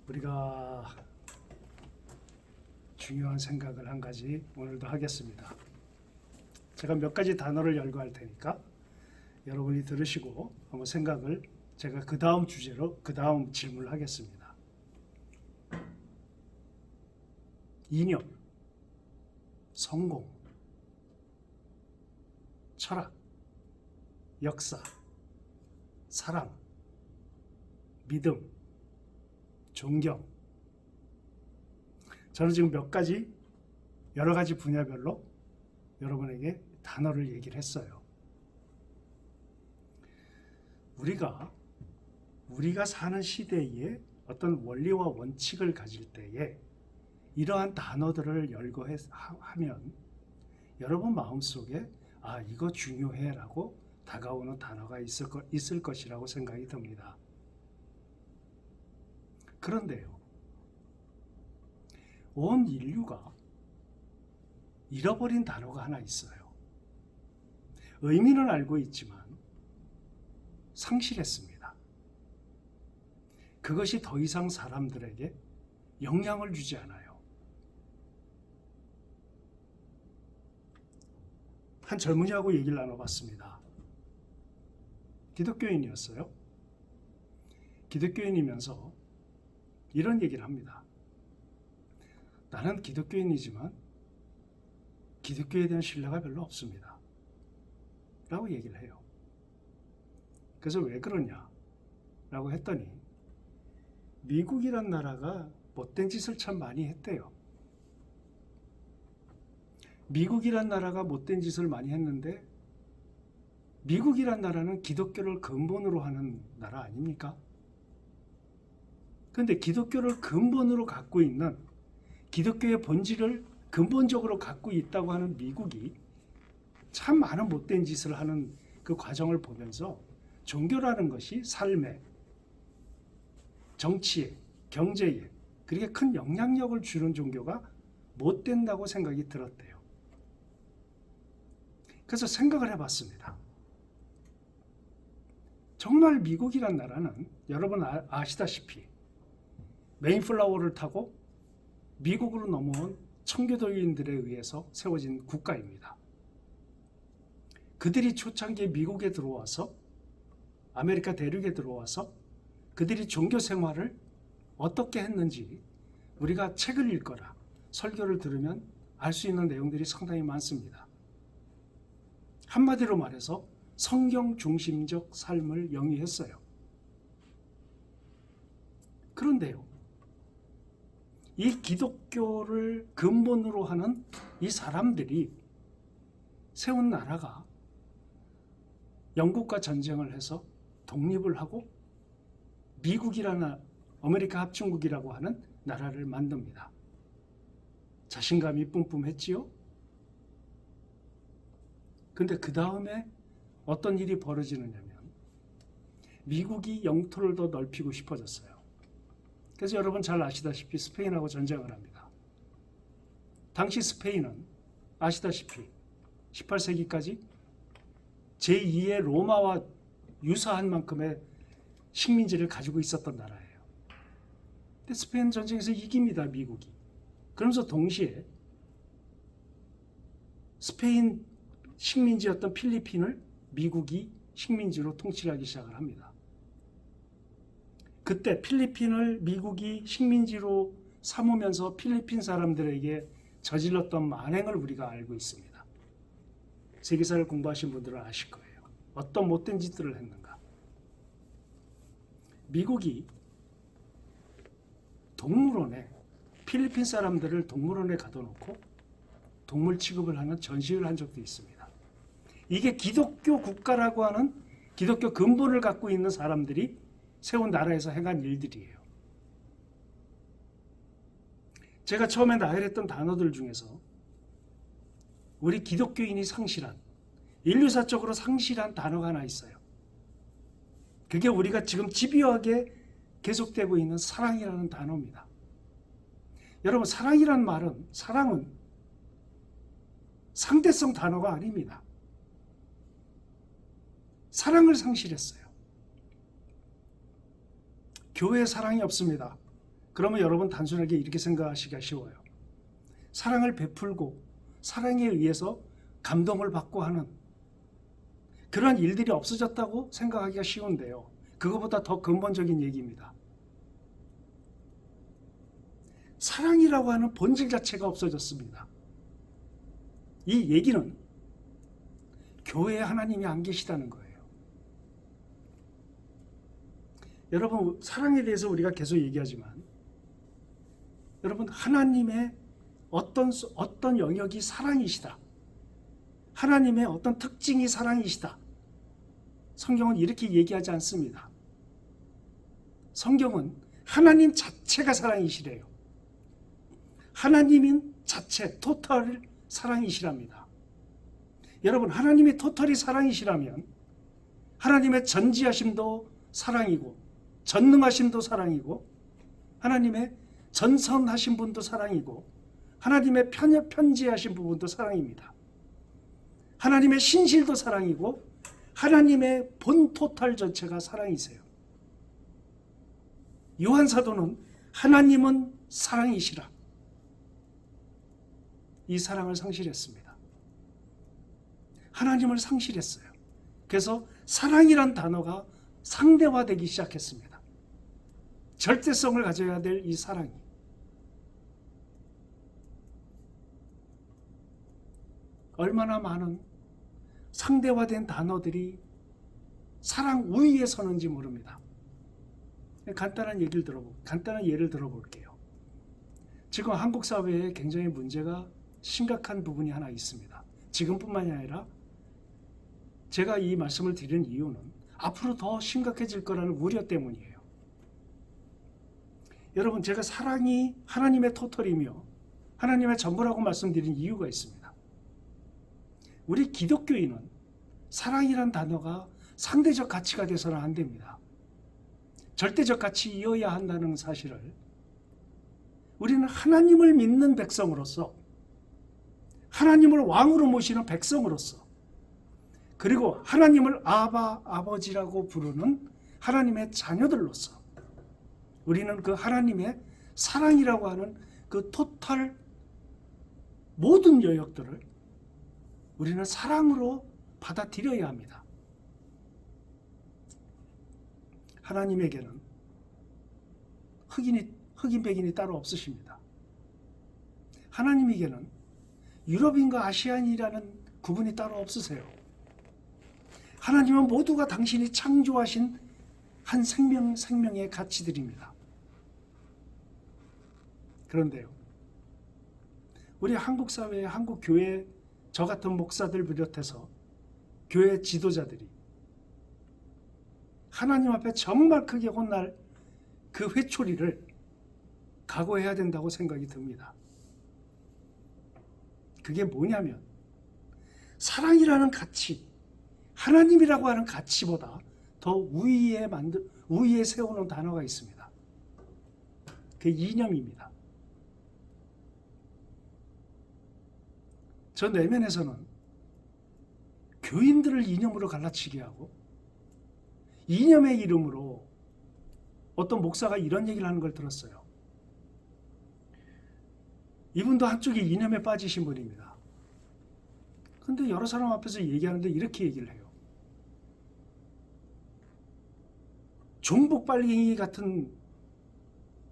우리가 중요한 생각을 한 가지 오늘도 하겠습니다. 제가 몇 가지 단어를 열거할 테니까 여러분이 들으시고 한번 생각을, 제가 그 다음 주제로 그 다음 질문을 하겠습니다. 이념, 성공, 철학, 역사, 사랑, 믿음, 존경. 저는 지금 몇 가지, 여러 가지 분야별로 여러분에게 단어를 얘기를 했어요. 우리가 사는 시대에 어떤 원리와 원칙을 가질 때에 이러한 단어들을 열거하면 여러분 마음속에 이거 중요해 라고 다가오는 단어가 있을 것이라고 생각이 듭니다. 그런데요, 온 인류가 잃어버린 단어가 하나 있어요. 의미는 알고 있지만 상실했습니다. 그것이 더 이상 사람들에게 영향을 주지 않아요. 한 젊은이하고 얘기를 나눠봤습니다. 기독교인이었어요. 기독교인이면서 이런 얘기를 합니다. 나는 기독교인이지만 기독교에 대한 신뢰가 별로 없습니다 라고 얘기를 해요. 그래서 왜 그러냐 라고 했더니 미국이란 나라가 못된 짓을 참 많이 했대요. 미국이란 나라가 못된 짓을 많이 했는데, 미국이란 나라는 기독교를 근본으로 하는 나라 아닙니까? 그런데 기독교를 근본으로 갖고 있는, 기독교의 본질을 근본적으로 갖고 있다고 하는 미국이 참 많은 못된 짓을 하는 그 과정을 보면서 종교라는 것이 삶에, 정치에, 경제에 그렇게 큰 영향력을 주는 종교가 못 된다고 생각이 들었대요. 그래서 생각을 해봤습니다. 정말 미국이란 나라는 여러분 아시다시피 메인플라워를 타고 미국으로 넘어온 청교도인들에 의해서 세워진 국가입니다. 그들이 초창기에 미국에 들어와서, 아메리카 대륙에 들어와서 그들이 종교 생활을 어떻게 했는지 우리가 책을 읽거나 설교를 들으면 알 수 있는 내용들이 상당히 많습니다. 한마디로 말해서 성경 중심적 삶을 영위했어요. 그런데요, 이 기독교를 근본으로 하는 이 사람들이 세운 나라가 영국과 전쟁을 해서 독립을 하고 미국이라는, 아메리카 합중국이라고 하는 나라를 만듭니다. 자신감이 뿜뿜했지요? 근데 그 다음에 어떤 일이 벌어지느냐면 미국이 영토를 더 넓히고 싶어졌어요. 그래서 여러분 잘 아시다시피 스페인하고 전쟁을 합니다. 당시 스페인은 아시다시피 18세기까지 제2의 로마와 유사한 만큼의 식민지를 가지고 있었던 나라예요. 근데 스페인 전쟁에서 이깁니다, 미국이. 그러면서 동시에 스페인 식민지였던 필리핀을 미국이 식민지로 통치하기 시작을 합니다. 그때 필리핀을 미국이 식민지로 삼으면서 필리핀 사람들에게 저질렀던 만행을 우리가 알고 있습니다. 세계사를 공부하신 분들은 아실 거예요. 어떤 못된 짓들을 했는가. 미국이 동물원에, 필리핀 사람들을 동물원에 가둬놓고 동물 취급을 하는 전시회를 한 적도 있습니다. 이게 기독교 국가라고 하는, 기독교 근본을 갖고 있는 사람들이 세운 나라에서 행한 일들이에요. 제가 처음에 나열했던 단어들 중에서 우리 기독교인이 상실한, 인류사적으로 상실한 단어가 하나 있어요. 그게 우리가 지금 집요하게 계속되고 있는 사랑이라는 단어입니다. 여러분, 사랑이란 말은, 사랑은 상대성 단어가 아닙니다. 사랑을 상실했어요. 교회에 사랑이 없습니다. 그러면 여러분 단순하게 이렇게 생각하시기가 쉬워요. 사랑을 베풀고 사랑에 의해서 감동을 받고 하는 그러한 일들이 없어졌다고 생각하기가 쉬운데요. 그거보다 더 근본적인 얘기입니다. 사랑이라고 하는 본질 자체가 없어졌습니다. 이 얘기는 교회에 하나님이 안 계시다는 거예요. 여러분, 사랑에 대해서 우리가 계속 얘기하지만 여러분, 하나님의 어떤 영역이 사랑이시다. 하나님의 어떤 특징이 사랑이시다. 성경은 이렇게 얘기하지 않습니다. 성경은 하나님 자체가 사랑이시래요. 하나님인 자체, 토탈 사랑이시랍니다. 여러분, 하나님이 토탈이 사랑이시라면 하나님의 전지하심도 사랑이고 전능하심도 사랑이고 하나님의 전선하신 분도 사랑이고 하나님의 편지하신 부분도 사랑입니다. 하나님의 신실도 사랑이고 하나님의 본 토탈 전체가 사랑이세요. 요한 사도는 하나님은 사랑이시라 이 사랑을 상실했습니다. 하나님을 상실했어요. 그래서 사랑이란 단어가 상대화되기 시작했습니다. 절대성을 가져야 될 이 사랑이. 얼마나 많은 상대화된 단어들이 사랑 우위에 서는지 모릅니다. 간단한 예를 들어볼게요. 지금 한국 사회에 굉장히 문제가 심각한 부분이 하나 있습니다. 지금뿐만이 아니라 제가 이 말씀을 드리는 이유는 앞으로 더 심각해질 거라는 우려 때문이에요. 여러분, 제가 사랑이 하나님의 토털이며 하나님의 전부라고 말씀드린 이유가 있습니다. 우리 기독교인은 사랑이란 단어가 상대적 가치가 돼서는 안 됩니다. 절대적 가치이어야 한다는 사실을 우리는 하나님을 믿는 백성으로서 하나님을 왕으로 모시는 백성으로서 그리고 하나님을 아버지라고 부르는 하나님의 자녀들로서 우리는 그 하나님의 사랑이라고 하는 그 토탈 모든 영역들을 우리는 사랑으로 받아들여야 합니다. 하나님에게는 흑인 백인이 따로 없으십니다. 하나님에게는 유럽인과 아시안이라는 구분이 따로 없으세요. 하나님은 모두가 당신이 창조하신 한 생명의 가치들입니다. 그런데요, 우리 한국 사회의 한국 교회 저 같은 목사들 비롯해서 교회 지도자들이 하나님 앞에 정말 크게 혼날 그 회초리를 각오해야 된다고 생각이 듭니다. 그게 뭐냐면 사랑이라는 가치, 하나님이라고 하는 가치보다 더 우위에 세우는 단어가 있습니다. 그 이념입니다. 저 내면에서는 교인들을 이념으로 갈라치게 하고 이념의 이름으로 어떤 목사가 이런 얘기를 하는 걸 들었어요. 이분도 한쪽이 이념에 빠지신 분입니다. 근데 여러 사람 앞에서 얘기하는데 이렇게 얘기를 해요. 종북 빨갱이 같은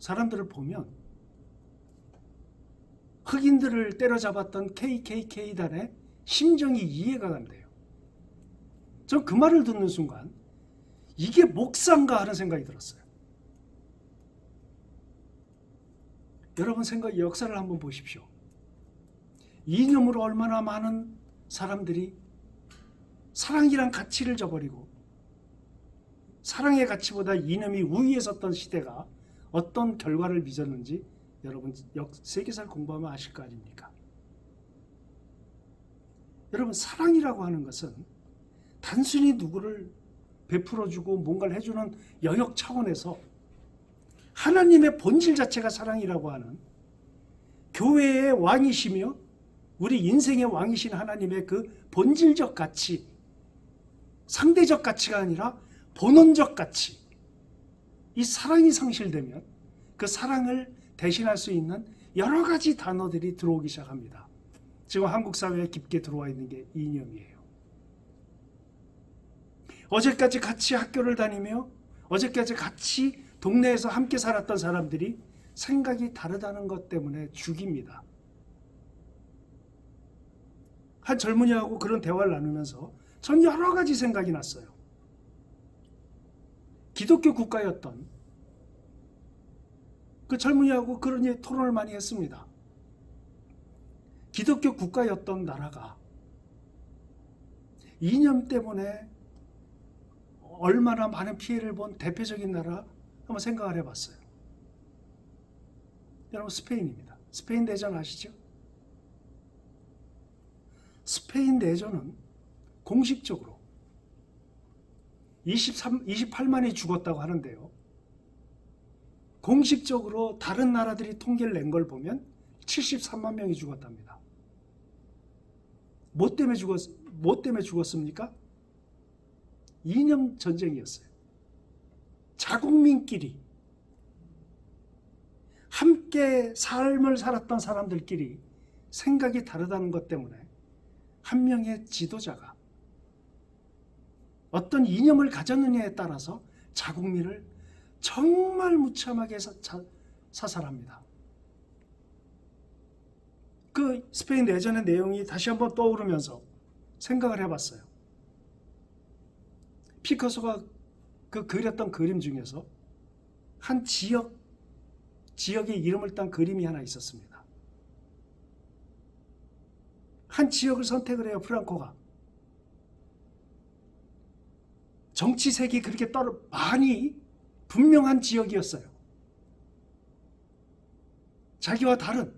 사람들을 보면 흑인들을 때려잡았던 KKK단의 심정이 이해가 간대요. 전 그 말을 듣는 순간 이게 목사인가 하는 생각이 들었어요. 여러분 역사를 한번 보십시오. 이념으로 얼마나 많은 사람들이 사랑이란 가치를 저버리고 사랑의 가치보다 이념이 우위에 섰던 시대가 어떤 결과를 빚었는지 여러분 세계사를 공부하면 아실 거 아닙니까? 여러분, 사랑이라고 하는 것은 단순히 누구를 베풀어주고 뭔가를 해주는 영역 차원에서 하나님의 본질 자체가 사랑이라고 하는 교회의 왕이시며 우리 인생의 왕이신 하나님의 그 본질적 가치, 상대적 가치가 아니라 본원적 가치, 이 사랑이 상실되면 그 사랑을 대신할 수 있는 여러 가지 단어들이 들어오기 시작합니다. 지금 한국 사회에 깊게 들어와 있는 게 이념이에요. 어제까지 같이 학교를 다니며 어제까지 같이 동네에서 함께 살았던 사람들이 생각이 다르다는 것 때문에 죽입니다. 한 젊은이하고 그런 대화를 나누면서 전 여러 가지 생각이 났어요. 기독교 국가였던 그 젊은이하고 그런 토론을 많이 했습니다. 기독교 국가였던 나라가 이념 때문에 얼마나 많은 피해를 본 대표적인 나라 한번 생각을 해봤어요. 여러분, 스페인입니다. 스페인 내전 아시죠? 스페인 내전은 공식적으로 28만이 죽었다고 하는데요. 공식적으로 다른 나라들이 통계를 낸 걸 보면 73만 명이 죽었답니다. 뭐 때문에 죽었습니까? 이념 전쟁이었어요. 자국민끼리 함께 삶을 살았던 사람들끼리 생각이 다르다는 것 때문에 한 명의 지도자가 어떤 이념을 가졌느냐에 따라서 자국민을 정말 무참하게 사살합니다. 그 스페인 내전의 내용이 다시 한번 떠오르면서 생각을 해봤어요. 피카소가 그 그렸던 그림 중에서 한 지역의 이름을 딴 그림이 하나 있었습니다. 한 지역을 선택을 해요, 프랑코가. 정치색이 그렇게 많이 분명한 지역이었어요. 자기와 다른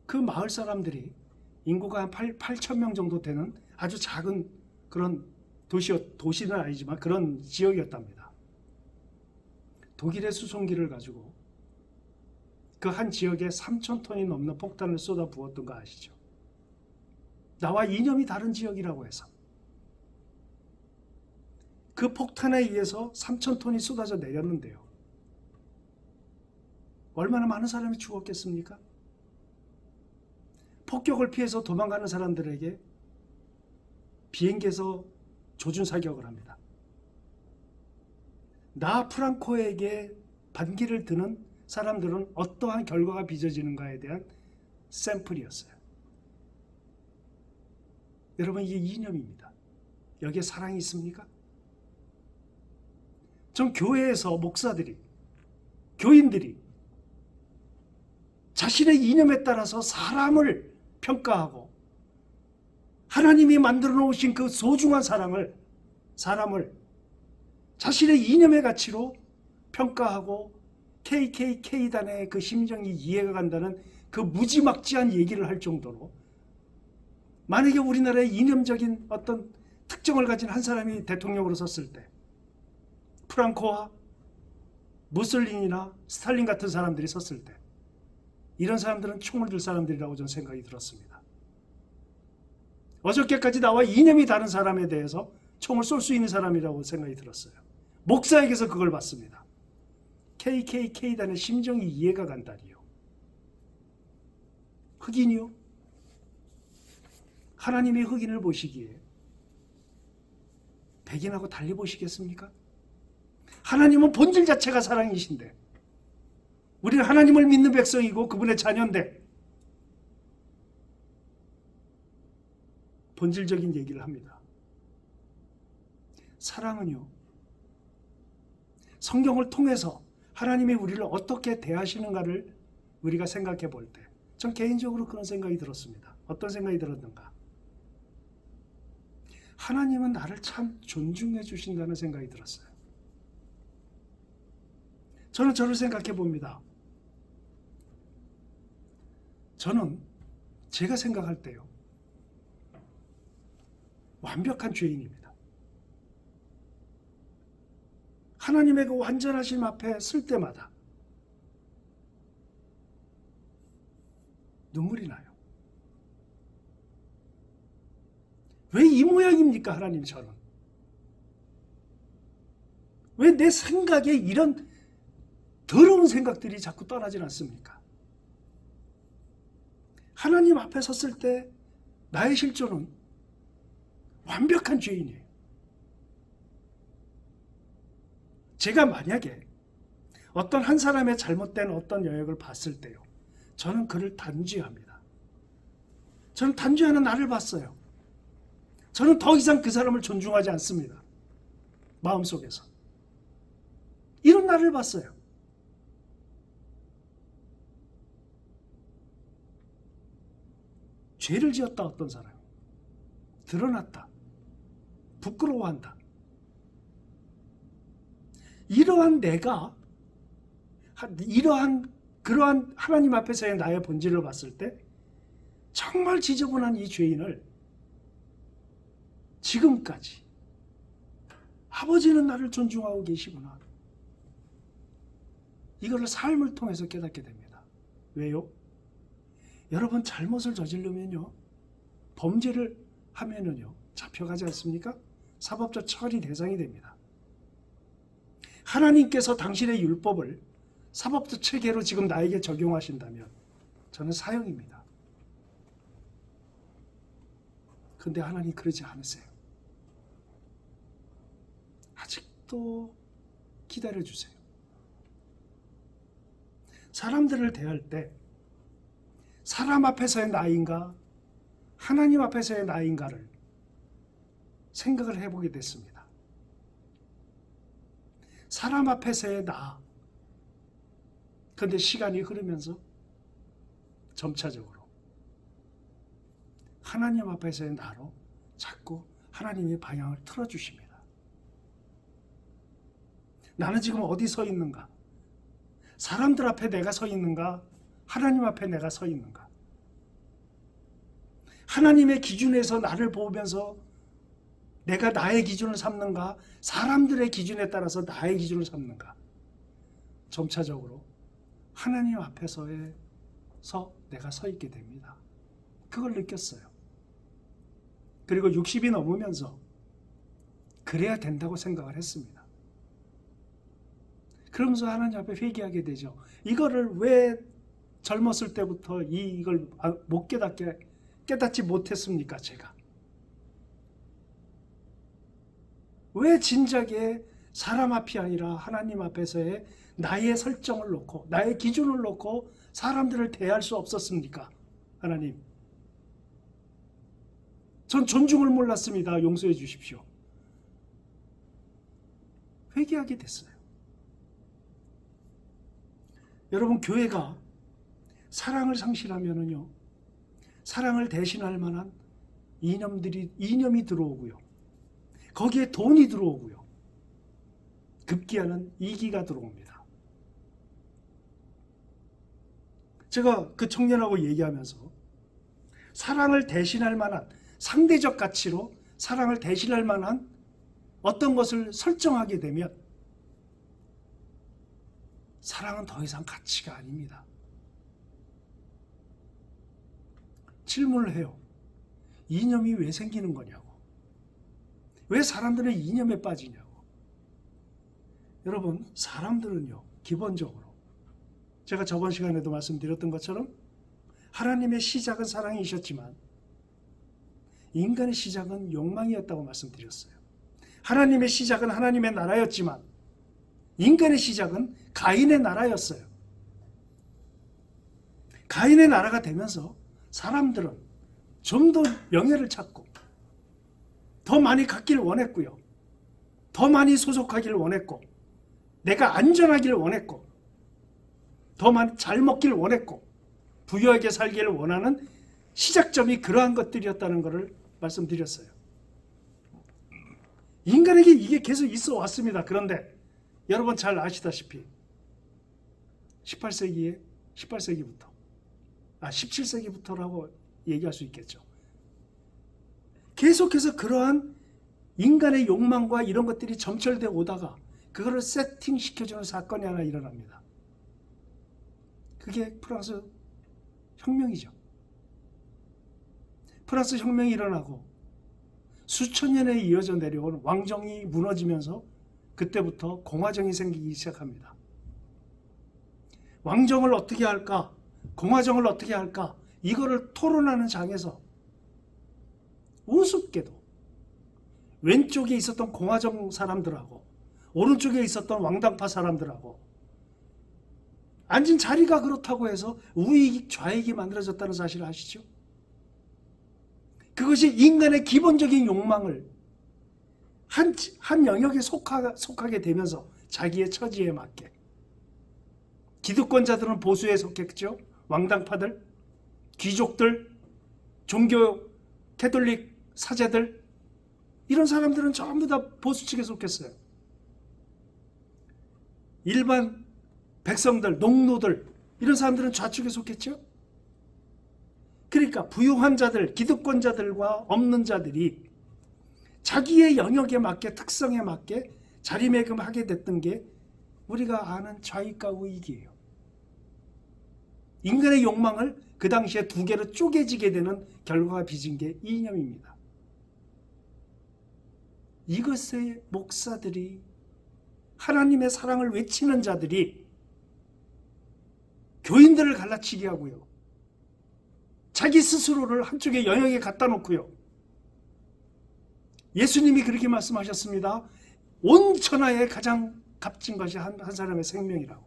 그 마을 사람들이 인구가 한 8천 명 정도 되는 아주 작은 그런 도시는 아니지만 그런 지역이었답니다. 독일의 수송기를 가지고 그 한 지역에 3,000톤이 넘는 폭탄을 쏟아 부었던 거 아시죠? 나와 이념이 다른 지역이라고 해서 그 폭탄에 의해서 3,000톤이 쏟아져 내렸는데요. 얼마나 많은 사람이 죽었겠습니까? 폭격을 피해서 도망가는 사람들에게 비행기에서 조준 사격을 합니다. 나 프랑코에게 반기를 드는 사람들은 어떠한 결과가 빚어지는가에 대한 샘플이었어요. 여러분, 이게 이념입니다. 여기에 사랑이 있습니까? 전 교회에서 목사들이, 교인들이 자신의 이념에 따라서 사람을 평가하고 하나님이 만들어 놓으신 그 소중한 사람을 자신의 이념의 가치로 평가하고 KKK단의 그 심정이 이해가 간다는 그 무지막지한 얘기를 할 정도로, 만약에 우리나라의 이념적인 어떤 특정을 가진 한 사람이 대통령으로 섰을 때 프랑코와 무솔리니나 스탈린 같은 사람들이 섰을 때 이런 사람들은 총을 들 사람들이라고 저는 생각이 들었습니다. 어저께까지 나와 이념이 다른 사람에 대해서 총을 쏠 수 있는 사람이라고 생각이 들었어요. 목사에게서 그걸 봤습니다. KKK단의 심정이 이해가 간다니요. 흑인이요? 하나님이 흑인을 보시기에 백인하고 달리 보시겠습니까? 하나님은 본질 자체가 사랑이신데 우리는 하나님을 믿는 백성이고 그분의 자녀인데 본질적인 얘기를 합니다. 사랑은요, 성경을 통해서 하나님이 우리를 어떻게 대하시는가를 우리가 생각해 볼 때, 전 개인적으로 그런 생각이 들었습니다. 어떤 생각이 들었는가? 하나님은 나를 참 존중해 주신다는 생각이 들었어요. 저는 저를 생각해 봅니다. 저는 제가 생각할 때요, 완벽한 죄인입니다. 하나님의 그 완전하심 앞에 설 때마다 눈물이 나요. 왜 이 모양입니까, 하나님 저는? 왜 내 생각에 이런 더러운 생각들이 자꾸 떠나질 않습니까? 하나님 앞에 섰을 때 나의 실존은 완벽한 죄인이에요. 제가 만약에 어떤 한 사람의 잘못된 어떤 여행을 봤을 때요, 저는 그를 단죄합니다. 저는 단죄하는 나를 봤어요. 저는 더 이상 그 사람을 존중하지 않습니다. 마음속에서. 이런 나를 봤어요. 죄를 지었다 어떤 사람. 드러났다. 부끄러워한다. 이러한 내가 그러한 하나님 앞에서의 나의 본질을 봤을 때 정말 지저분한 이 죄인을 지금까지 아버지는 나를 존중하고 계시구나. 이거를 삶을 통해서 깨닫게 됩니다. 왜요? 여러분 잘못을 저지르면요, 범죄를 하면은요 잡혀가지 않습니까? 사법적 처리 대상이 됩니다. 하나님께서 당신의 율법을 사법적 체계로 지금 나에게 적용하신다면 저는 사형입니다. 근데 하나님 그러지 않으세요. 아직도 기다려주세요. 사람들을 대할 때 사람 앞에서의 나인가 하나님 앞에서의 나인가를 생각을 해보게 됐습니다. 사람 앞에서의 나. 근데 시간이 흐르면서 점차적으로 하나님 앞에서의 나로 자꾸 하나님의 방향을 틀어주십니다. 나는 지금 어디 서 있는가? 사람들 앞에 내가 서 있는가? 하나님 앞에 내가 서 있는가? 하나님의 기준에서 나를 보면서 내가 나의 기준을 삼는가? 사람들의 기준에 따라서 나의 기준을 삼는가? 점차적으로 하나님 앞에서 내가 서 있게 됩니다. 그걸 느꼈어요. 그리고 60이 넘으면서 그래야 된다고 생각을 했습니다. 그러면서 하나님 앞에 회개하게 되죠. 이거를 왜 젊었을 때부터 이걸 못 깨닫지 못했습니까? 제가 왜 진작에 사람 앞이 아니라 하나님 앞에서의 나의 설정을 놓고 나의 기준을 놓고 사람들을 대할 수 없었습니까? 하나님, 전 존중을 몰랐습니다. 용서해 주십시오. 회개하게 됐어요. 여러분, 교회가 사랑을 상실하면은요, 사랑을 대신할 만한 이념이 들어오고요, 거기에 돈이 들어오고요, 급기야는 이기가 들어옵니다. 제가 그 청년하고 얘기하면서 사랑을 대신할 만한 상대적 가치로 사랑을 대신할 만한 어떤 것을 설정하게 되면 사랑은 더 이상 가치가 아닙니다. 질문을 해요. 이념이 왜 생기는 거냐고. 왜 사람들은 이념에 빠지냐고. 여러분, 사람들은요, 기본적으로 제가 저번 시간에도 말씀드렸던 것처럼 하나님의 시작은 사랑이셨지만 인간의 시작은 욕망이었다고 말씀드렸어요. 하나님의 시작은 하나님의 나라였지만 인간의 시작은 가인의 나라였어요. 가인의 나라가 되면서 사람들은 좀 더 명예를 찾고 더 많이 갖기를 원했고요, 더 많이 소속하기를 원했고, 내가 안전하기를 원했고, 더 많이 잘 먹기를 원했고, 부유하게 살기를 원하는 시작점이 그러한 것들이었다는 것을 말씀드렸어요. 인간에게 이게 계속 있어 왔습니다. 그런데 여러분 잘 아시다시피 17세기부터라고 얘기할 수 있겠죠. 계속해서 그러한 인간의 욕망과 이런 것들이 점철되어 오다가 그거를 세팅시켜주는 사건이 하나 일어납니다. 그게 프랑스 혁명이죠. 프랑스 혁명이 일어나고 수천 년에 이어져 내려온 왕정이 무너지면서 그때부터 공화정이 생기기 시작합니다. 왕정을 어떻게 할까? 공화정을 어떻게 할까? 이거를 토론하는 장에서 우습게도 왼쪽에 있었던 공화정 사람들하고 오른쪽에 있었던 왕당파 사람들하고 앉은 자리가 그렇다고 해서 우익 좌익이 만들어졌다는 사실을 아시죠? 그것이 인간의 기본적인 욕망을 한 영역에 속하게 되면서 자기의 처지에 맞게, 기득권자들은 보수에 속했죠. 왕당파들, 귀족들, 종교 캐톨릭 사제들, 이런 사람들은 전부 다 보수 측에 속했어요. 일반 백성들, 농노들, 이런 사람들은 좌측에 속했죠. 그러니까 부유한 자들, 기득권자들과 없는 자들이 자기의 영역에 맞게, 특성에 맞게 자리매김하게 됐던 게 우리가 아는 좌익과 우익이에요. 인간의 욕망을 그 당시에 두 개로 쪼개지게 되는 결과가 빚은 게 이념입니다. 이것의 목사들이, 하나님의 사랑을 외치는 자들이 교인들을 갈라치게 하고요, 자기 스스로를 한쪽에 영역에 갖다 놓고요, 예수님이 그렇게 말씀하셨습니다. 온 천하에 가장 값진 것이 한 사람의 생명이라고.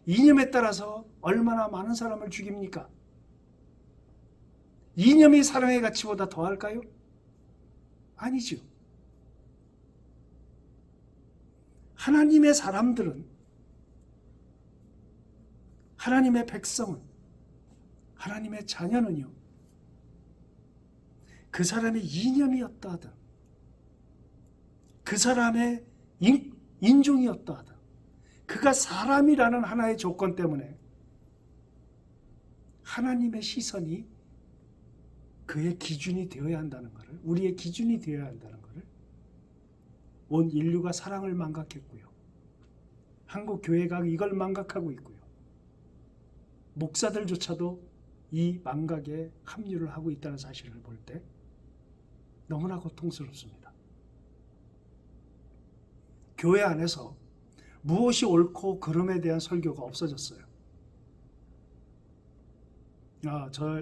이념에 따라서 얼마나 많은 사람을 죽입니까? 이념이 사랑의 가치보다 더할까요? 아니죠. 하나님의 사람들은, 하나님의 백성은, 하나님의 자녀는요, 그 사람의 이념이었다 하든, 그 사람의 인종이었다 하든, 그가 사람이라는 하나의 조건 때문에 하나님의 시선이 그의 기준이 되어야 한다는 것을, 우리의 기준이 되어야 한다는 것을 온 인류가 사랑을 망각했고요, 한국 교회가 이걸 망각하고 있고요, 목사들조차도 이 망각에 합류를 하고 있다는 사실을 볼 때 너무나 고통스럽습니다. 교회 안에서 무엇이 옳고 그름에 대한 설교가 없어졌어요.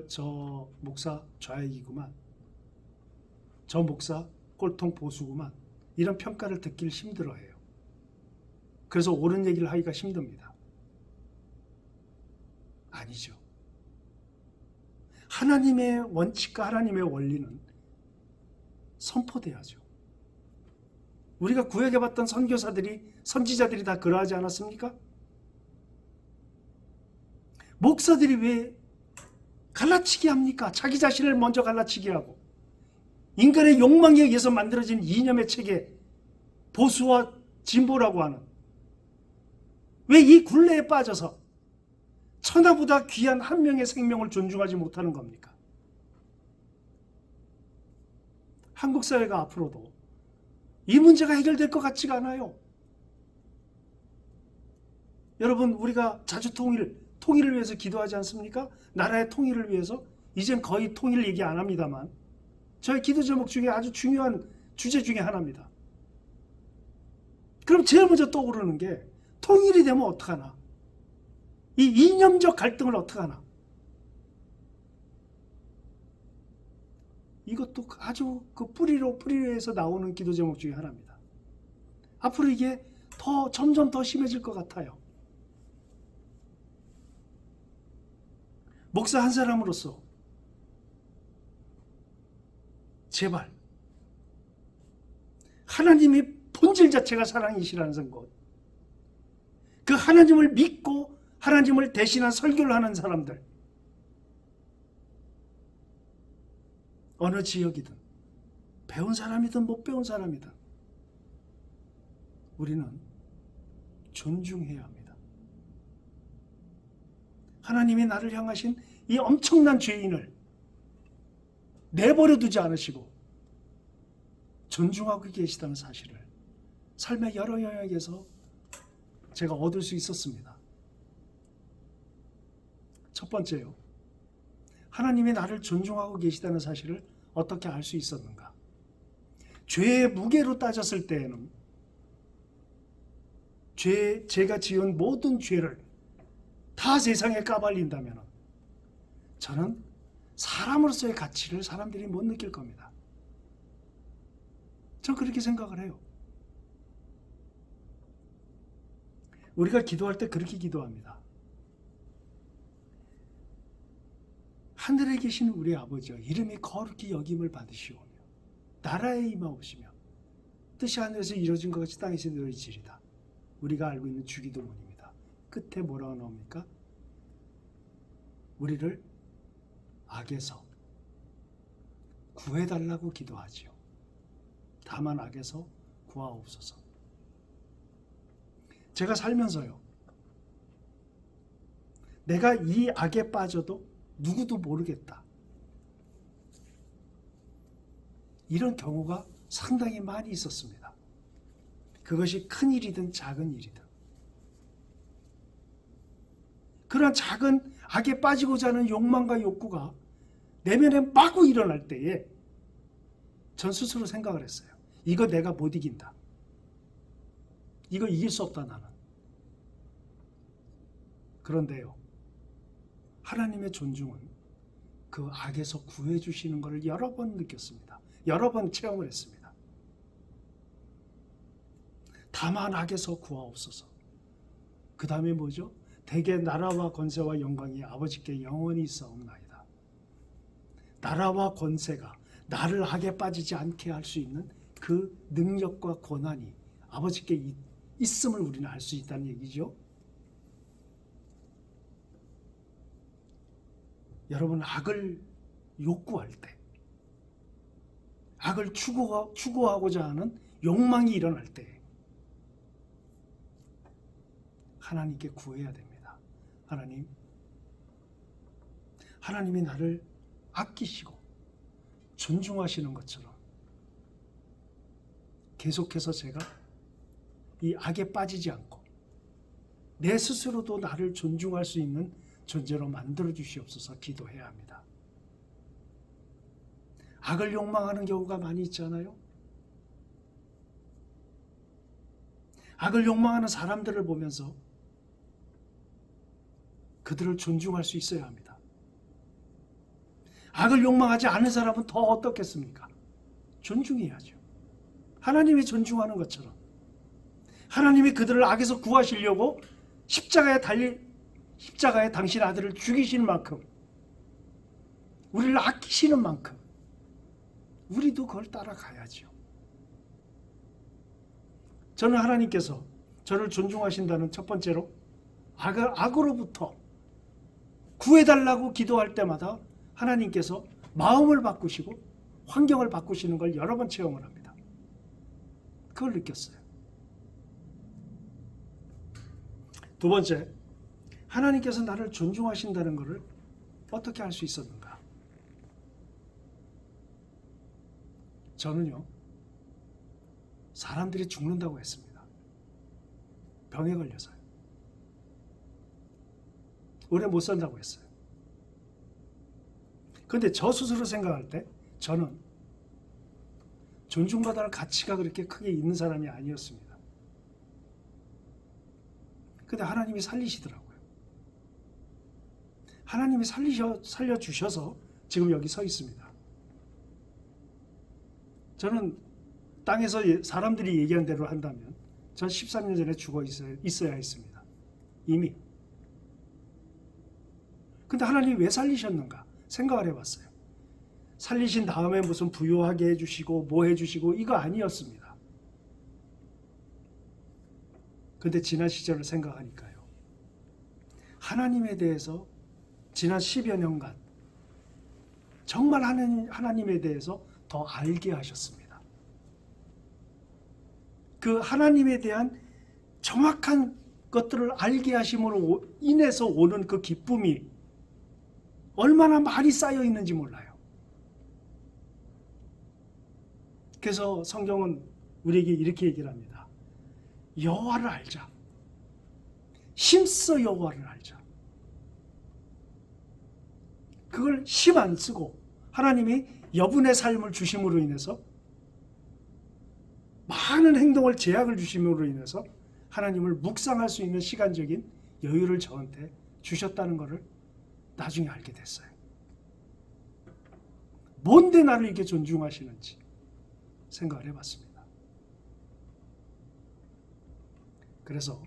저 목사 좌익이구만, 저 목사 꼴통 보수구만, 이런 평가를 듣기를 힘들어해요. 그래서 옳은 얘기를 하기가 힘듭니다. 아니죠. 하나님의 원칙과 하나님의 원리는 선포돼야죠. 우리가 구약해봤던 선교사들이, 선지자들이 다 그러하지 않았습니까? 목사들이 왜 갈라치기 합니까? 자기 자신을 먼저 갈라치기 하고, 인간의 욕망에 의해서 만들어진 이념의 체계, 보수와 진보라고 하는, 왜 이 굴레에 빠져서 천하보다 귀한 한 명의 생명을 존중하지 못하는 겁니까? 한국 사회가 앞으로도 이 문제가 해결될 것 같지가 않아요. 여러분, 우리가 자주 통일을 위해서 기도하지 않습니까? 나라의 통일을 위해서. 이젠 거의 통일 얘기 안 합니다만 저희 기도 제목 중에 아주 중요한 주제 중에 하나입니다. 그럼 제일 먼저 떠오르는 게, 통일이 되면 어떡하나? 이 이념적 갈등을 어떡하나? 이것도 아주 그 뿌리로에서 나오는 기도 제목 중에 하나입니다. 앞으로 이게 점점 더 심해질 것 같아요. 목사 한 사람으로서 제발 하나님이 본질 자체가 사랑이시라는 것, 그 하나님을 믿고 하나님을 대신한 설교를 하는 사람들, 어느 지역이든 배운 사람이든 못 배운 사람이든 우리는 존중해야 합니다. 하나님이 나를 향하신 이 엄청난 죄인을 내버려 두지 않으시고 존중하고 계시다는 사실을 삶의 여러 영역에서 제가 얻을 수 있었습니다. 첫 번째요, 하나님이 나를 존중하고 계시다는 사실을 어떻게 알 수 있었는가? 죄의 무게로 따졌을 때에는 제가 지은 모든 죄를 다 세상에 까발린다면 저는 사람으로서의 가치를 사람들이 못 느낄 겁니다. 저는 그렇게 생각을 해요. 우리가 기도할 때 그렇게 기도합니다. 하늘에 계신 우리 아버지여, 이름이 거룩히 여김을 받으시오며 나라에 임하옵시며 뜻이 하늘에서 이루어진 것 같이 땅에서 이루어지리다. 우리가 알고 있는 주기도문입니다. 끝에 뭐라고 나옵니까? 우리를 악에서 구해달라고 기도하지요. 다만 악에서 구하옵소서. 제가 살면서요, 내가 이 악에 빠져도 누구도 모르겠다, 이런 경우가 상당히 많이 있었습니다. 그것이 큰 일이든 작은 일이든. 그런 작은 악에 빠지고자 하는 욕망과 욕구가 내면에 마구 일어날 때에 전 스스로 생각을 했어요. 이거 내가 못 이긴다. 이거 이길 수 없다, 나는. 그런데요, 하나님의 존중은 그 악에서 구해주시는 것을 여러 번 느꼈습니다. 여러 번 체험을 했습니다. 다만 악에서 구하옵소서. 그 다음에 뭐죠? 대개 나라와 권세와 영광이 아버지께 영원히 있사옵나이다. 나라와 권세가 나를 악에 빠지지 않게 할 수 있는 그 능력과 권한이 아버지께 있음을 우리는 알 수 있다는 얘기죠. 여러분, 악을 욕구할 때, 악을 추구하고자 하는 욕망이 일어날 때 하나님께 구해야 됩니다. 하나님이 나를 아끼시고 존중하시는 것처럼 계속해서 제가 이 악에 빠지지 않고 내 스스로도 나를 존중할 수 있는 존재로 만들어 주시옵소서 기도해야 합니다. 악을 욕망하는 경우가 많이 있잖아요. 악을 욕망하는 사람들을 보면서 그들을 존중할 수 있어야 합니다. 악을 욕망하지 않은 사람은 더 어떻겠습니까? 존중해야죠. 하나님이 존중하는 것처럼 하나님이 그들을 악에서 구하시려고 십자가에 당신 아들을 죽이시는 만큼, 우리를 아끼시는 만큼 우리도 그걸 따라가야죠. 저는 하나님께서 저를 존중하신다는 첫 번째로 악으로부터 구해달라고 기도할 때마다 하나님께서 마음을 바꾸시고 환경을 바꾸시는 걸 여러 번 체험을 합니다. 그걸 느꼈어요. 두 번째, 하나님께서 나를 존중하신다는 것을 어떻게 할 수 있었는가? 저는요, 사람들이 죽는다고 했습니다. 병에 걸려서요. 오래 못 산다고 했어요. 그런데 저 스스로 생각할 때 저는 존중받아야 할 가치가 그렇게 크게 있는 사람이 아니었습니다. 근데 하나님이 살리시더라고요. 하나님이 살려주셔서 지금 여기 서 있습니다. 저는 땅에서 사람들이 얘기한 대로 한다면 전 13년 전에 죽어 있어야 했습니다. 이미. 근데 하나님이 왜 살리셨는가 생각을 해봤어요. 살리신 다음에 무슨 부유하게 해주시고 뭐 해주시고 이거 아니었습니다. 근데 지난 시절을 생각하니까요, 하나님에 대해서 지난 10여 년간 정말 하나님에 대해서 더 알게 하셨습니다. 그 하나님에 대한 정확한 것들을 알게 하심으로 인해서 오는 그 기쁨이 얼마나 많이 쌓여 있는지 몰라요. 그래서 성경은 우리에게 이렇게 얘기를 합니다. 여호와를 알자. 힘써 여호와를 알자. 그걸 힘 안 쓰고 하나님이 여분의 삶을 주심으로 인해서, 많은 행동을 제약을 주심으로 인해서 하나님을 묵상할 수 있는 시간적인 여유를 저한테 주셨다는 것을 나중에 알게 됐어요. 뭔데 나를 이렇게 존중하시는지 생각을 해봤습니다. 그래서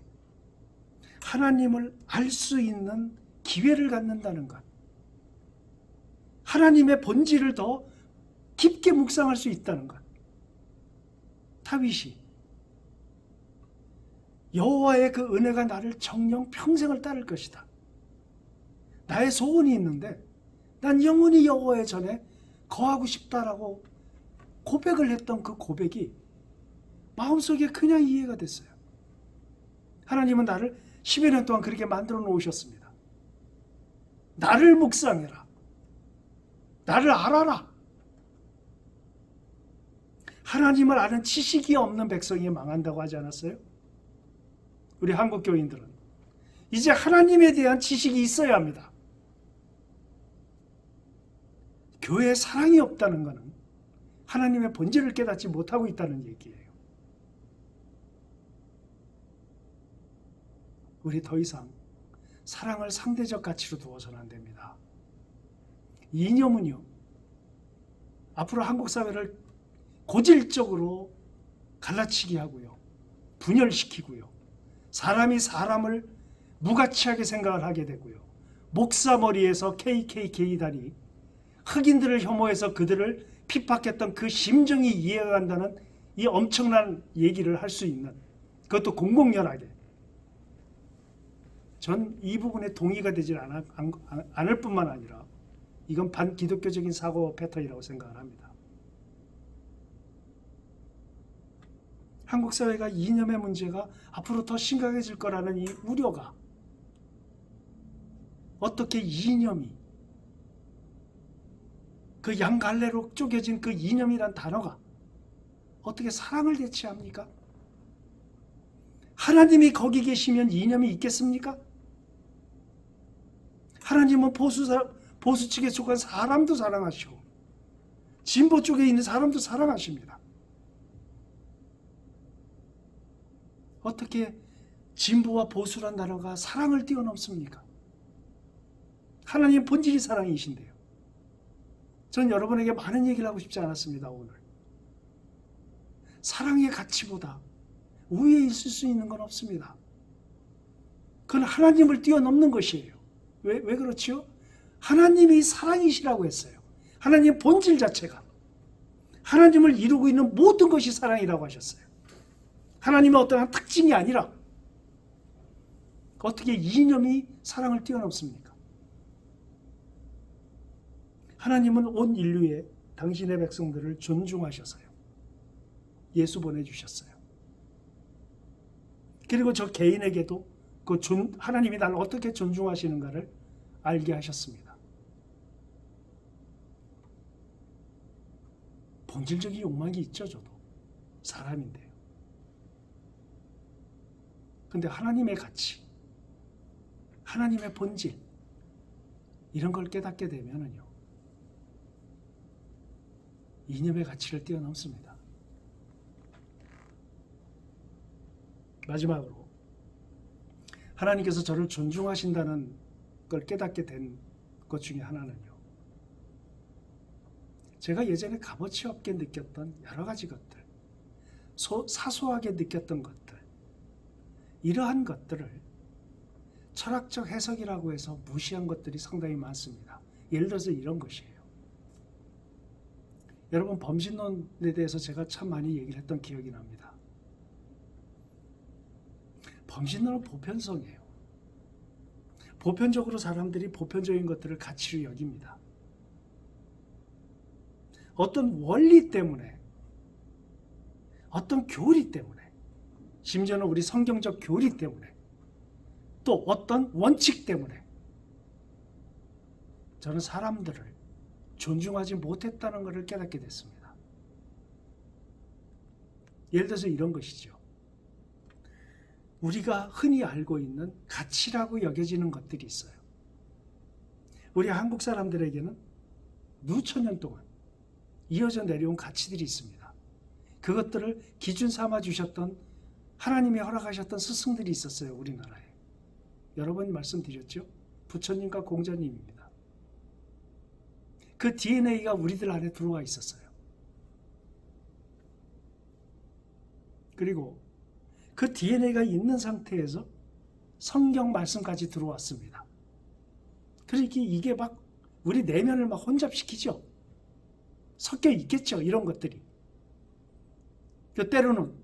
하나님을 알 수 있는 기회를 갖는다는 것, 하나님의 본질을 더 깊게 묵상할 수 있다는 것. 다윗이 여호와의 그 은혜가 나를 정녕 평생을 따를 것이다. 나의 소원이 있는데 난 영원히 여호와의 전에 거하고 싶다라고 고백을 했던 그 고백이 마음속에 그냥 이해가 됐어요. 하나님은 나를 10여 년 동안 그렇게 만들어 놓으셨습니다. 나를 묵상해라. 나를 알아라. 하나님을 아는 지식이 없는 백성이 망한다고 하지 않았어요? 우리 한국 교인들은 이제 하나님에 대한 지식이 있어야 합니다. 교회에 사랑이 없다는 것은 하나님의 본질을 깨닫지 못하고 있다는 얘기예요. 우리 더 이상 사랑을 상대적 가치로 두어서는 안 됩니다. 이념은요, 앞으로 한국 사회를 고질적으로 갈라치기 하고요, 분열시키고요, 사람이 사람을 무가치하게 생각을 하게 되고요, 목사 머리에서 KKK단이 흑인들을 혐오해서 그들을 핍박했던 그 심정이 이해가 간다는 이 엄청난 얘기를 할 수 있는, 그것도 공공연하게, 전 이 부분에 동의가 되지 않을 뿐만 아니라 이건 반기독교적인 사고 패턴이라고 생각을 합니다. 한국 사회가 이념의 문제가 앞으로 더 심각해질 거라는 이 우려가, 어떻게 이념이, 그 양갈래로 쪼개진 그 이념이란 단어가 어떻게 사랑을 대체합니까? 하나님이 거기 계시면 이념이 있겠습니까? 하나님은 보수 측에 속한 사람도 사랑하시고 진보 쪽에 있는 사람도 사랑하십니다. 어떻게 진보와 보수란 단어가 사랑을 뛰어넘습니까? 하나님 본질이 사랑이신데요. 전 여러분에게 많은 얘기를 하고 싶지 않았습니다. 오늘 사랑의 가치보다 위에 있을 수 있는 건 없습니다. 그건 하나님을 뛰어넘는 것이에요. 왜 그렇지요? 하나님이 사랑이시라고 했어요. 하나님 본질 자체가, 하나님을 이루고 있는 모든 것이 사랑이라고 하셨어요. 하나님의 어떠한 특징이 아니라 어떻게 이념이 사랑을 뛰어넘습니까? 하나님은 온 인류에 당신의 백성들을 존중하셔서요, 예수 보내주셨어요. 그리고 저 개인에게도 하나님이 나를 어떻게 존중하시는가를 알게 하셨습니다. 본질적인 욕망이 있죠. 저도 사람인데요. 근데 하나님의 가치, 하나님의 본질, 이런 걸 깨닫게 되면은요, 이념의 가치를 뛰어넘습니다. 마지막으로 하나님께서 저를 존중하신다는 걸 깨닫게 된 것 중에 하나는요, 제가 예전에 값어치 없게 느꼈던 여러 가지 것들, 사소하게 느꼈던 것들, 이러한 것들을 철학적 해석이라고 해서 무시한 것들이 상당히 많습니다. 예를 들어서 이런 것이에요. 여러분, 범신론에 대해서 제가 참 많이 얘기를 했던 기억이 납니다. 범신론은 보편성이에요. 보편적으로 사람들이 보편적인 것들을 가치로 여깁니다. 어떤 원리 때문에, 어떤 교리 때문에, 심지어는 우리 성경적 교리 때문에, 또 어떤 원칙 때문에 저는 사람들을 존중하지 못했다는 것을 깨닫게 됐습니다. 예를 들어서 이런 것이죠. 우리가 흔히 알고 있는 가치라고 여겨지는 것들이 있어요. 우리 한국 사람들에게는 누천 년 동안 이어져 내려온 가치들이 있습니다. 그것들을 기준 삼아 주셨던, 하나님이 허락하셨던 스승들이 있었어요. 우리나라에. 여러 번 말씀드렸죠. 부처님과 공자님입니다. 그 DNA가 우리들 안에 들어와 있었어요. 그리고 그 DNA가 있는 상태에서 성경 말씀까지 들어왔습니다. 그러니까 이게 막 우리 내면을 막 혼잡시키죠. 섞여 있겠죠. 이런 것들이. 때로는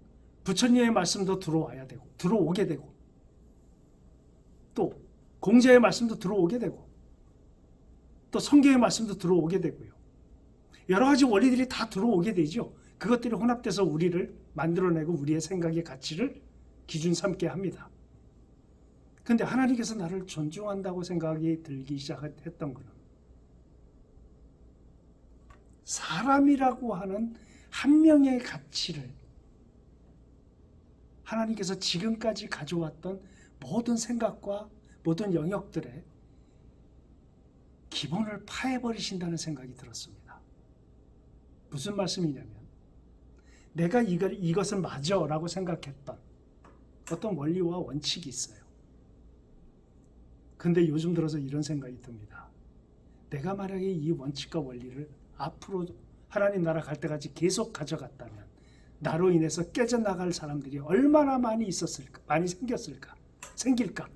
부처님의 말씀도 들어와야 되고, 들어오게 되고, 또 공자의 말씀도 들어오게 되고, 또 성경의 말씀도 들어오게 되고요. 여러 가지 원리들이 다 들어오게 되죠. 그것들이 혼합돼서 우리를 만들어내고 우리의 생각의 가치를 기준 삼게 합니다. 근데 하나님께서 나를 존중한다고 생각이 들기 시작했던 것은 사람이라고 하는 한 명의 가치를 하나님께서 지금까지 가져왔던 모든 생각과 모든 영역들의 기본을 파해버리신다는 생각이 들었습니다. 무슨 말씀이냐면 내가 이것은 맞아 라고 생각했던 어떤 원리와 원칙이 있어요. 근데 요즘 들어서 이런 생각이 듭니다. 내가 만약에 이 원칙과 원리를 앞으로 하나님 나라 갈 때까지 계속 가져갔다면 나로 인해서 깨져나갈 사람들이 얼마나 많이 있었을까? 많이 생길까?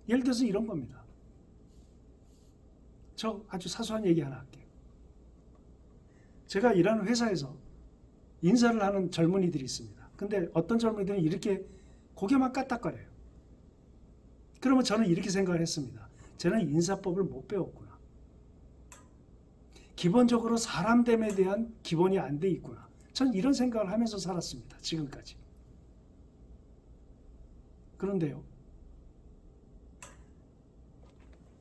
예를 들어서 이런 겁니다. 저 아주 사소한 얘기 하나 할게요. 제가 일하는 회사에서 인사를 하는 젊은이들이 있습니다. 근데 어떤 젊은이들은 이렇게 고개만 까딱거려요. 그러면 저는 이렇게 생각을 했습니다. 쟤는 인사법을 못 배웠구나. 기본적으로 사람됨에 대한 기본이 안 돼 있구나. 전 이런 생각을 하면서 살았습니다. 지금까지. 그런데요.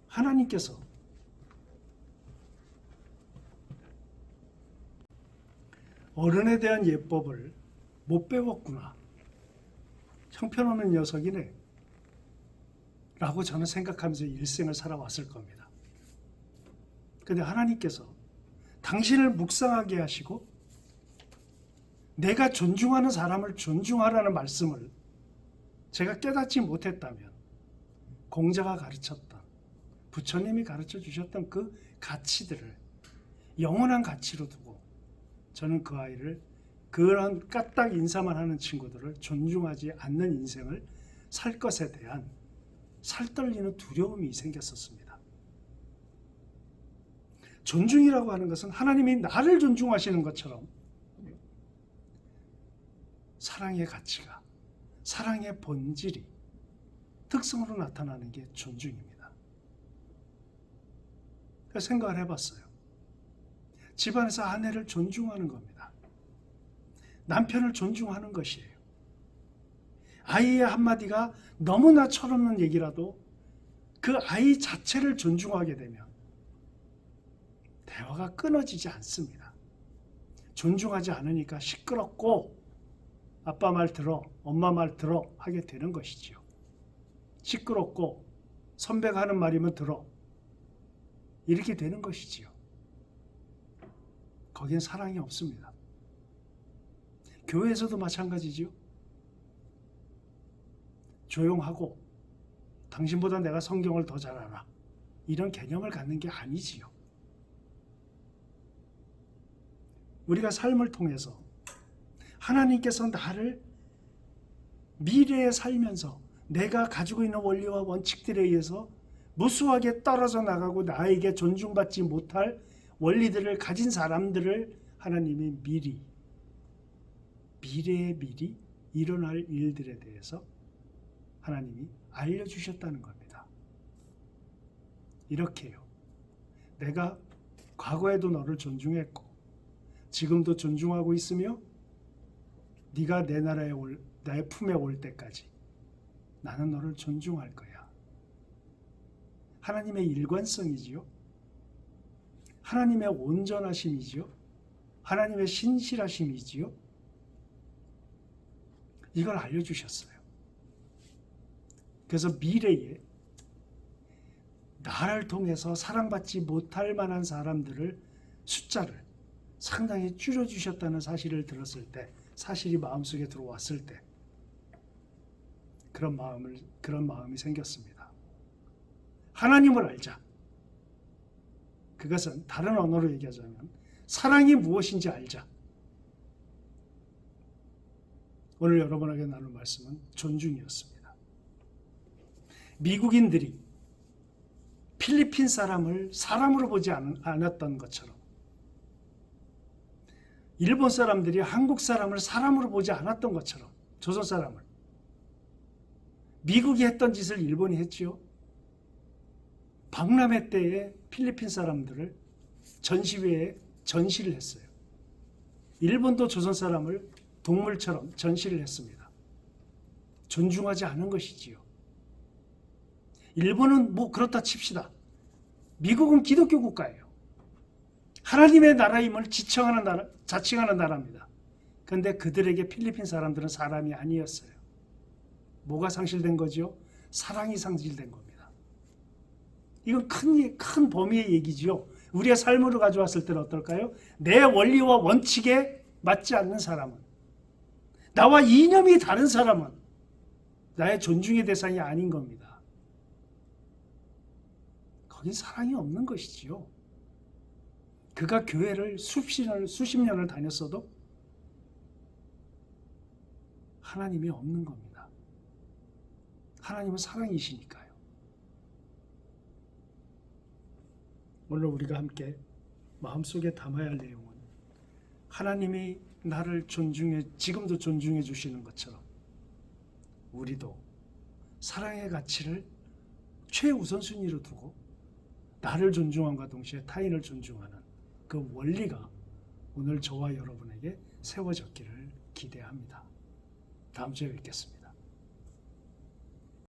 하나님께서 어른에 대한 예법을 못 배웠구나. 형편없는 녀석이네. 라고 저는 생각하면서 일생을 살아왔을 겁니다. 그런데 하나님께서 당신을 묵상하게 하시고 내가 존중하는 사람을 존중하라는 말씀을 제가 깨닫지 못했다면 공자가 가르쳤던 부처님이 가르쳐 주셨던 그 가치들을 영원한 가치로 두고 저는 그 아이를 그런 까딱 인사만 하는 친구들을 존중하지 않는 인생을 살 것에 대한 살떨리는 두려움이 생겼었습니다. 존중이라고 하는 것은 하나님이 나를 존중하시는 것처럼 사랑의 가치가, 사랑의 본질이 특성으로 나타나는 게 존중입니다. 그래서 생각을 해봤어요. 집안에서 아내를 존중하는 겁니다. 남편을 존중하는 것이에요. 아이의 한마디가 너무나 철없는 얘기라도 그 아이 자체를 존중하게 되면 대화가 끊어지지 않습니다. 존중하지 않으니까 시끄럽고 아빠 말 들어, 엄마 말 들어 하게 되는 것이지요. 시끄럽고 선배가 하는 말이면 들어 이렇게 되는 것이지요. 거기엔 사랑이 없습니다. 교회에서도 마찬가지지요. 조용하고 당신보다 내가 성경을 더 잘 알아. 이런 개념을 갖는 게 아니지요. 우리가 삶을 통해서 하나님께서 나를 미래에 살면서 내가 가지고 있는 원리와 원칙들에 의해서 무수하게 떨어져 나가고 나에게 존중받지 못할 원리들을 가진 사람들을 하나님이 미래에 미리 일어날 일들에 대해서 하나님이 알려주셨다는 겁니다. 이렇게요. 내가 과거에도 너를 존중했고 지금도 존중하고 있으며 네가 내 나라에 나의 품에 올 때까지 나는 너를 존중할 거야. 하나님의 일관성이지요. 하나님의 온전하심이지요. 하나님의 신실하심이지요. 이걸 알려주셨어요. 그래서 미래에 나를 통해서 사랑받지 못할 만한 사람들을 숫자를 상당히 줄여주셨다는 사실을 들었을 때, 사실이 마음속에 들어왔을 때 그런 마음이 생겼습니다. 하나님을 알자. 그것은 다른 언어로 얘기하자면 사랑이 무엇인지 알자. 오늘 여러분에게 나눌 말씀은 존중이었습니다. 미국인들이 필리핀 사람을 사람으로 보지 않았던 것처럼 일본 사람들이 한국 사람을 사람으로 보지 않았던 것처럼 조선 사람을 미국이 했던 짓을 일본이 했지요. 박람회 때에 필리핀 사람들을 전시회에 전시를 했어요. 일본도 조선 사람을 동물처럼 전시를 했습니다. 존중하지 않은 것이지요. 일본은 뭐 그렇다 칩시다. 미국은 기독교 국가예요. 하나님의 나라임을 자칭하는 나라입니다. 그런데 그들에게 필리핀 사람들은 사람이 아니었어요. 뭐가 상실된 거죠? 사랑이 상실된 겁니다. 이건 큰 범위의 얘기지요. 우리의 삶으로 가져왔을 때는 어떨까요? 내 원리와 원칙에 맞지 않는 사람은, 나와 이념이 다른 사람은 나의 존중의 대상이 아닌 겁니다. 거긴 사랑이 없는 것이지요. 그가 교회를 수십 년을 다녔어도 하나님이 없는 겁니다. 하나님은 사랑이시니까요. 오늘 우리가 함께 마음속에 담아야 할 내용은 하나님이 나를 지금도 존중해 주시는 것처럼 우리도 사랑의 가치를 최우선순위로 두고 나를 존중함과 동시에 타인을 존중하는 그 원리가 오늘 저와 여러분에게 세워졌기를 기대합니다. 다음 주에 뵙겠습니다.